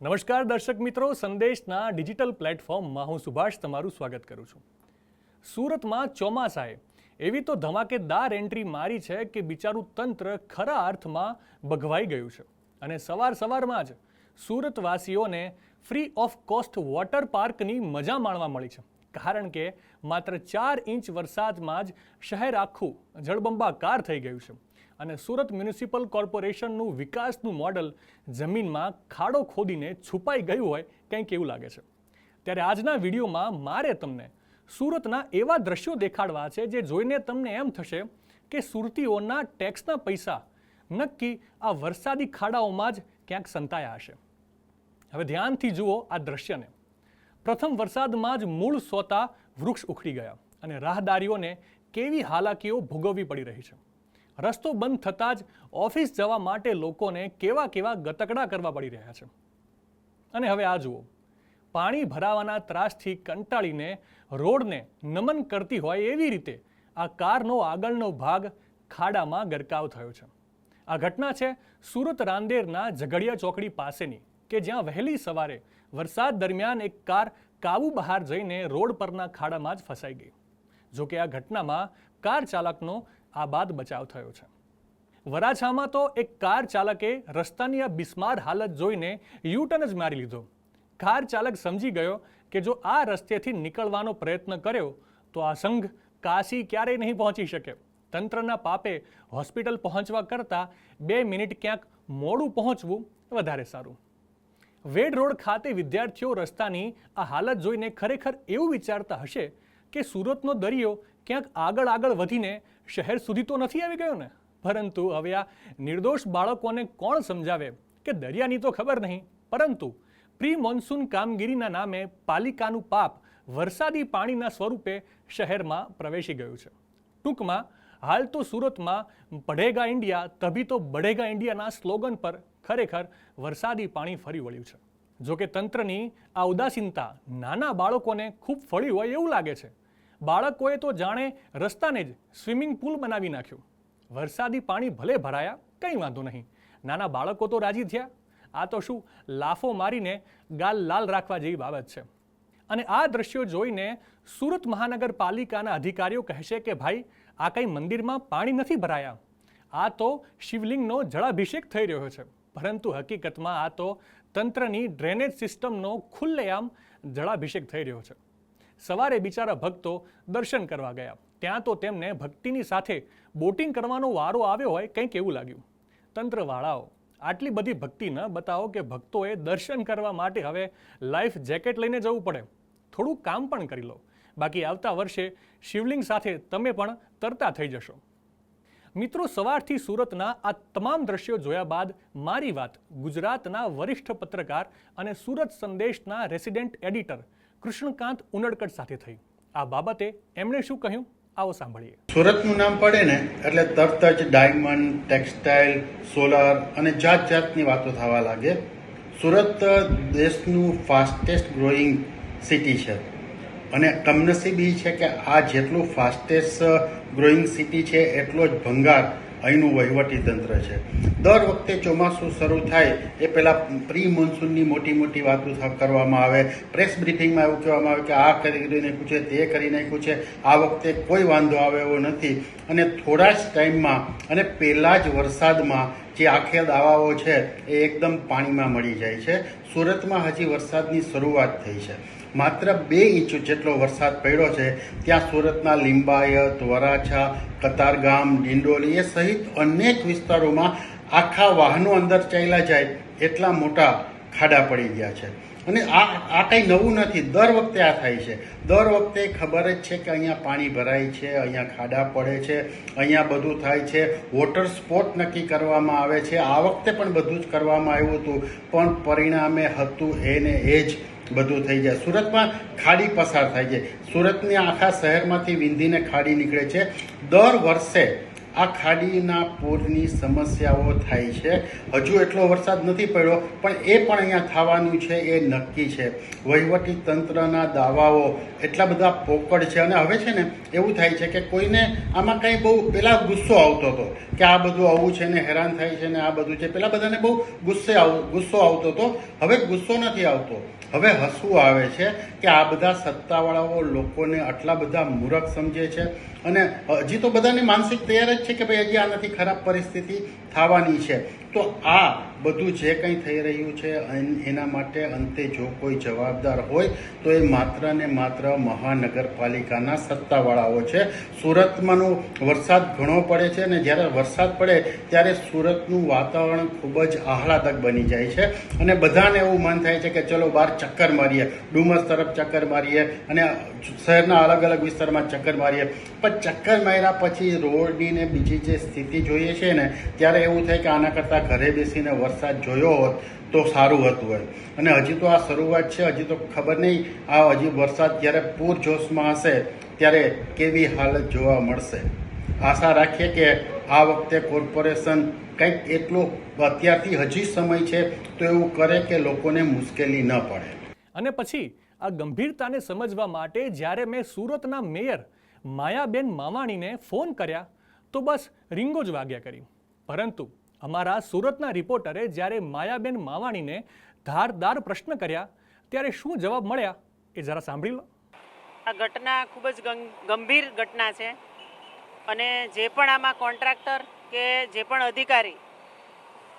નમસ્કાર દર્શક મિત્રો, સંદેશના ડિજિટલ પ્લેટફોર્મમાં હું સુભાષ તમારું સ્વાગત કરું છું. સુરતમાં ચોમાસાએ એવી તો ધમાકેદાર એન્ટ્રી મારી છે કે બિચારું તંત્ર ખરા અર્થમાં ભગવાઈ ગયું છે અને સવારમાં જ સુરતવાસીઓને ફ્રી ઓફ કોસ્ટ વોટર પાર્કની મજા માણવા મળી છે. કારણ કે માત્ર 4 ઇંચ વરસાદમાં જ શહેર આખું જળબંબાકાર થઈ ગયું છે અને સુરત મ્યુનિસિપલ કોર્પોરેશનનું વિકાસનું મોડલ જમીનમાં ખાડો ખોદીને છુપાઈ ગયું હોય કંઈક એવું લાગે છે. ત્યારે આજના વિડીયોમાં મારે તમને સુરતના એવા દ્રશ્યો દેખાડવા છે જે જોઈને તમને એમ થશે કે સુરતીઓના ટેક્સના પૈસા નક્કી આ વરસાદી ખાડાઓમાં જ ક્યાંક સંતાયા હશે. હવે ધ્યાનથી જુઓ આ દ્રશ્યને. પ્રથમ વરસાદમાં જ મૂળ સોતા વૃક્ષ ઉખડી ગયા અને રાહદારીઓને કેવી હાલાકીઓ ભોગવવી પડી રહી છે. રસ્તો બંધ થતાં જ ઓફિસ જવા માટે લોકોને કેવા ગતકડા કરવા પડી રહ્યા છે. અને હવે આ જુઓ, પાણી ભરાવાના ત્રાસથી કંટાળીને રોડને નમન કરતી હોય એવી રીતે આ કારનો આગળનો ભાગ ખાડામાં ગરકાવ થયો છે. આ ઘટના છે સુરત રાંદેરના ઝઘડિયા ચોકડી પાસેની, કે જ્યાં વહેલી સવારે વરસાદ દરમિયાન એક કાર કાબુ બહાર જઈને રોડ પરના ખાડામાં જ ફસાઈ ગઈ. જોકે આ ઘટનામાં કાર ચાલકનો આબાદ બચાવ થયો છે. વરાછામાં તો એક કાર ચાલકે રસ્તાની આ બિસ્માર હાલત જોઈને યુટર્ન જ મારી લીધો. કાર ચાલક સમજી ગયો કે જો આ રસ્તેથી નીકળવાનો પ્રયત્ન કર્યો તો આ સંઘ કાશી ક્યારેય નહીં પહોંચી શકે. તંત્રના પાપે હોસ્પિટલ પહોંચવા કરતાં 2 મિનિટ ક્યાંક મોડું પહોંચવું વધારે સારું. વેડ રોડ ખાતે વિદ્યાર્થીઓ રસ્તાની આ હાલત જોઈને ખરેખર એવું વિચારતા હશે કે સુરતનો દરિયો ક્યાંક આગળ વધીને શહેર સુધી તો નથી આવી ગયો ને. પરંતુ હવે આ નિર્દોષ બાળકોને કોણ સમજાવે કે દરિયાની તો ખબર નહીં, પરંતુ પ્રી મોન્સૂન કામગીરીના નામે પાલિકાનું પાપ વરસાદી પાણીના સ્વરૂપે શહેરમાં પ્રવેશી ગયું છે. ટૂંકમાં હાલ તો સુરતમાં બઢેગા ઇન્ડિયા તભી તો બઢેગા ઇન્ડિયાના સ્લોગન પર ખરેખર વરસાદી પાણી ફરી વળ્યું છે. જોકે તંત્રની આ ઉદાસીનતા નાના બાળકોને ખૂબ ફળી હોય એવું લાગે છે. બાળકોએ તો જાણે રસ્તાને જ સ્વિમિંગ પુલ બનાવી નાખ્યું. વરસાદી પાણી ભલે ભરાયા, કંઈ વાંધો નહીં, નાના બાળકો તો રાજી થયા. આ તો શું લાફો મારીને ગાલ લાલ રાખવા જેવી બાબત છે. અને આ દ્રશ્યો જોઈને સુરત મહાનગરપાલિકાના અધિકારીઓ કહેશે કે ભાઈ આ કંઈ મંદિરમાં પાણી નથી ભરાયા, આ તો શિવલિંગનો જળાભિષેક થઈ રહ્યો છે. પરંતુ હકીકતમાં આ તો તંત્રની ડ્રેનેજ સિસ્ટમનો ખુલ્લેઆમ જળાભિષેક થઈ રહ્યો છે. સવારે બિચારા ભક્તો દર્શન કરવા ગયા, ત્યાં તો તેમને ભક્તિની સાથે બોટિંગ કરવાનો વારો આવ્યો હોય કંઈક એવું લાગ્યું. તંત્રવાળાઓ, આટલી બધી ભક્તિ ન બતાવો કે ભક્તોએ દર્શન કરવા માટે હવે લાઈફ જેકેટ લઈને જવું પડે. થોડું કામ પણ કરી લો, બાકી આવતા વર્ષે શિવલિંગ સાથે તમે પણ તરતા થઈ જશો. મિત્રો, સવારથી સુરતના આ તમામ દ્રશ્યો જોયા બાદ મારી વાત ગુજરાતના વરિષ્ઠ પત્રકાર અને સુરત સંદેશના રેસિડેન્ટ એડિટર કૃષ્ણકાંત ઉનડકટ સાથે થઈ. આ બાબતે એમણે શું કહ્યું, આવો સાંભળીએ. સુરતનું નામ પડે ને એટલે તરત જ ડાયમંડ, ટેક્સટાઇલ, સોલાર અને જાતની વાતો થવા લાગે. સુરત દેશનું ફાસ્ટેસ્ટ ગ્રોઈંગ સિટી છે અને કમનસીબી છે કે આ જેટલું ફાસ્ટેસ્ટ ગ્રોઈંગ સિટી છે એટલો જ ભંગાર અહીંનું વહીવટી તંત્ર છે. દર વખતે ચોમાસું શરૂ થાય એ પહેલાં પ્રી મોન્સૂનની મોટી વાતો કરવામાં આવે. પ્રેસ બ્રીફિંગમાં એવું કહેવામાં આવે કે આ કરી નાખ્યું છે, તે કરી નાખ્યું છે. આ વખતે કોઈ વાંધો આવે એવો નથી અને થોડા જ ટાઈમમાં અને પહેલાં જ વરસાદમાં જે આખે દાવાઓ છે એ એકદમ પાણીમાં મળી જાય છે. સુરતમાં હજી વરસાદની શરૂઆત થઈ છે. માત્ર 2 ઇંચ જેટલો વરસાદ પડ્યો છે. ત્યાં સુરતના લિંબાયત, વરાછા, કતારગામ, ડિંડોલી એ સહિત અનેક વિસ્તારોમાં આખા વાહનો અંદર ચાલ્યા જાય એટલા મોટા ખાડા પડી ગયા છે. અને આ કંઈ નવું નથી, દર વખતે આ થાય છે. દર વખતે ખબર જ છે કે અહીંયા પાણી ભરાય છે, અહીંયા ખાડા પડે છે, અહીંયા બધું થાય છે. વોટર સ્પોટ નક્કી કરવામાં આવે છે. આ વખતે પણ બધું જ કરવામાં આવ્યું હતું, પણ પરિણામે હતું એને એ જ બધું થઈ જાય. સુરતમાં ખાડી પસાર થાય છે. સુરતની આખા શહેરમાંથી વિંધીને ખાડી નીકળે છે. દર વર્ષે આ ખાડીના પૂરની સમસ્યાઓ થાય છે. હજુ એટલો વરસાદ નથી પડ્યો, પણ એ પણ અહીંયા થવાનું છે એ નક્કી છે. વહીવટી તંત્રના દાવાઓ એટલા બધા પોકળ છે, અને હવે છે ને એવું થાય છે કે કોઈને આમાં કંઈ બહુ પહેલાં ગુસ્સો આવતો હતો કે આ બધું આવું છે ને હેરાન થાય છે ને આ બધું છે. પહેલાં બધાને બહુ ગુસ્સો આવતો હતો. હવે ગુસ્સો નથી આવતો, હવે હસવું આવે છે કે આ બધા સત્તાવાળાઓ લોકોને આટલા બધા મૂર્ખ સમજે છે. અને હજી તો બધાની માનસિક તૈયાર જ છે કે ભાઈ હજી આનાથી ખરાબ પરિસ્થિતિ થવાની છે. તો આ બધું જે કંઈ થઈ રહ્યું છે એના માટે અંતે જો કોઈ જવાબદાર હોય તો એ માત્ર ને માત્ર મહાનગરપાલિકાના સત્તાવાળાઓ છે. સુરતમાંનો વરસાદ ઘણો પડે છે, અને જ્યારે વરસાદ પડે ત્યારે સુરતનું વાતાવરણ ખૂબ જ આહલાદક બની જાય છે, અને બધાને એવું મન થાય છે કે ચલો બહાર ચક્કર મારીએ, ડુમસ તરફ ચક્કર મારીએ અને શહેરના અલગ અલગ વિસ્તારમાં ચક્કર મારીએ. પણ ચક્કર માર્યા પછી રોડની ને બીજી જે સ્થિતિ જોઈએ છે ને, ત્યારે એવું થાય કે આના કરતાં ઘરે બેસીને વરસાદ જોયો હોત તો સારું હતું એમ. અને હજી તો આ શરૂઆત છે, હજી તો ખબર નહીં આ હજી વરસાદ જ્યારે પૂરજોશમાં હશે ત્યારે કેવી હાલત જોવા મળશે. આશા રાખીએ કે આ વખતે કોર્પોરેશન કંઈક એટલું અત્યારથી હજી સમય છે તો એવું કરે કે લોકોને મુશ્કેલી ન પડે. અને પછી આ ગંભીરતાને સમજવા માટે જ્યારે મેં સુરતના મેયર માયાબેન માવાણીને ફોન કર્યા તો બસ રીંગો જ વાગ્યા કરી. પરંતુ અમારા સુરતના રિપોર્ટરે જ્યારે માયાબેન માવાણીને ધારદાર પ્રશ્ન કર્યા ત્યારે શું જવાબ મળ્યા એ જરા સાંભળી લો. આ ઘટના ખૂબ જ ગંભીર ઘટના છે, અને જે પણ આમાં કોન્ટ્રાક્ટર કે જે પણ અધિકારી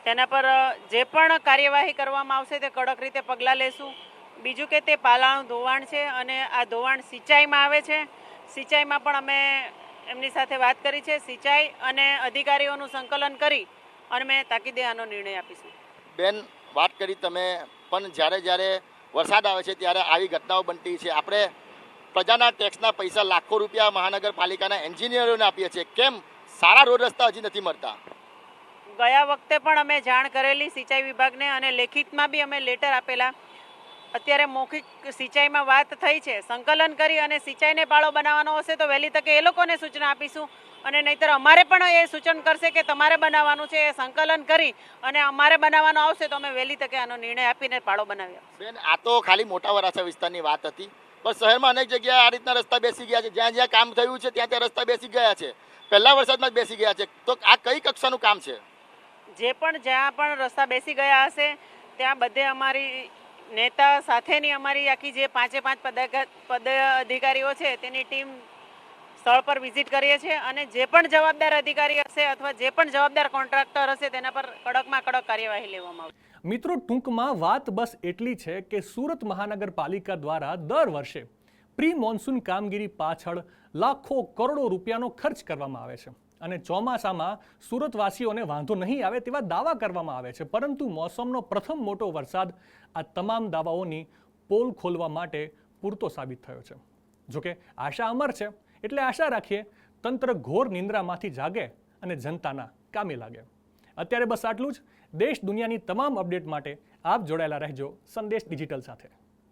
તેના પર જે પણ કાર્યવાહી કરવામાં આવશે તે કડક રીતે પગલાં લેશું. બીજું કે તે પાલાનું ધોવાણ છે, અને આ ધોવાણ સિંચાઈમાં આવે છે. સિંચાઈમાં પણ અમે એમની સાથે વાત કરી છે. સિંચાઈ અને અધિકારીઓનું સંકલન કરી અને મેં તાકીદે આનો નિર્ણય આપીશું. બેન, વાત કરી તમે, પણ જ્યારે વરસાદ આવે છે ત્યારે આવી ઘટનાઓ બનતી છે. આપણે પ્રજાના ટેક્સના પૈસા લાખો રૂપિયા મહાનગરપાલિકાના એન્જિનિયરોને આપીએ છીએ, કેમ સારા રોડ રસ્તા હજી નથી મળતા? ગયા વખતે પણ અમે જાણ કરેલી સિંચાઈ વિભાગને, અને લેખિતમાં બી અમે લેટર આપેલા. અત્યારે મૌખિક સિંચાઈમાં વાત થઈ છે. સંકલન કરી અને સિંચાઈને પાળો બનાવવાનો હશે તો વહેલી તકે એ લોકોને સૂચના આપીશું, અને નહીંતર અમારે પણ એ સૂચન કરશે કે તમારે બનાવવાનું છે. એ સંકલન કરી અને અમારે બનાવવાનો આવશે તો અમે વહેલી તકે આનો નિર્ણય આપીને પાળો બનાવી આપીશું. બેન, આ તો ખાલી મોટા વરાછા વિસ્તારની વાત હતી, પણ શહેરમાં અનેક જગ્યાએ આ રીતના રસ્તા બેસી ગયા છે. જ્યાં જ્યાં કામ થયું છે ત્યાં રસ્તા બેસી ગયા છે, પહેલા વરસાદમાં જ બેસી ગયા છે. તો આ કઈ કક્ષાનું કામ છે? જ્યાં પણ રસ્તા બેસી ગયા હશે ત્યાં બધે અમારી નેતા સાથેની અમારી આખી જે 5 પદ અધિકારીઓ છે તેની ટીમ સ્થળ પર વિઝિટ કરીએ છીએ, અને જે પણ જવાબદાર અધિકારી હશે અથવા જે પણ જવાબદાર કોન્ટ્રાક્ટર હશે તેના પર કડકમાં કડક કાર્યવાહી લેવામાં આવશે. મિત્રો, ટૂંકમાં વાત બસ એટલી છે કે સુરત મહાનગરપાલિકા દ્વારા દર વર્ષે પ્રી મોન્સૂન કામગીરી પાછળ લાખો કરોડો રૂપિયાનો ખર્ચ કરવામાં આવે છે, અને ચોમાસામાં સુરતવાસીઓને વાંધો નહીં આવે તેવા દાવા કરવામાં આવે છે. પરંતુ મોસમનો પ્રથમ મોટો વરસાદ આ તમામ દાવાઓની પોલ ખોલવા માટે પૂરતો સાબિત થયો છે. જોકે આશા અમર છે, એટલે આશા રાખીએ તંત્ર ઘોર નિંદ્રામાંથી જાગે અને જનતાના કામે લાગે. અત્યારે બસ આટલું જ. દેશ દુનિયાની તમામ અપડેટ માટે આપ જોડાયેલા રહેજો સંદેશ ડિજિટલ સાથે.